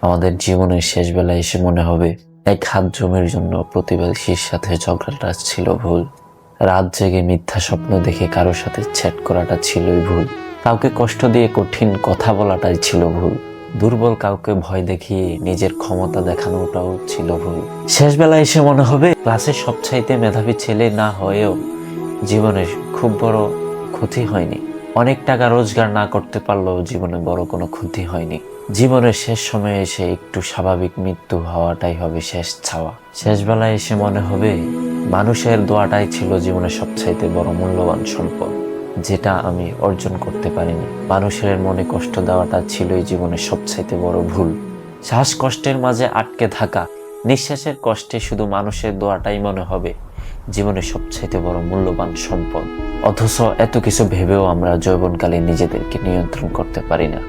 আমাদের জীবনের শেষ বেলায় এসে মনে হবে এক হাত জমির জন্য প্রতিবেশীর সাথে ঝগড়াটা ছিল ভুল। রাত জেগে মিথ্যা স্বপ্ন দেখে কারোর সাথে চ্যাট করাটা ছিলই ভুল। কাউকে কষ্ট দিয়ে কঠিন কথা বলাটাই ছিল ভুল। দুর্বল কাউকে ভয় দেখিয়ে নিজের ক্ষমতা দেখানোটাও ছিল ভুল। শেষ বেলায় এসে মনে হবে ক্লাসের সবচাইতে মেধাবী ছেলে না হয়েও জীবনের খুব বড় ক্ষতি হয়নি। অনেক টাকা রোজগার না করতে পারলেও জীবনে বড় কোনো ক্ষতি হয়নি। জীবনের শেষ সময়ে এসে একটু স্বাভাবিক মৃত্যু হওয়াটাই হবে শেষ ছাওয়া। শেষ বেলায় এসে মনে হবে মানুষের দোয়াটাই ছিল জীবনের সবচাইতে বড় মূল্যবান সম্পদ, যেটা আমি অর্জন করতে পারিনি। মানুষের মনে কষ্ট দেওয়াটা ছিলই জীবনের সবচাইতে বড় ভুল। শ্বাসকষ্টের মাঝে আটকে থাকা নিঃশ্বাসের কষ্টে শুধু মানুষের দোয়াটাই মনে হবে জীবনের সবচাইতে বড় মূল্যবান সম্পদ। অথচ এত কিছু ভেবেও আমরা যৌবনকালে নিজেদেরকে নিয়ন্ত্রণ করতে পারি না।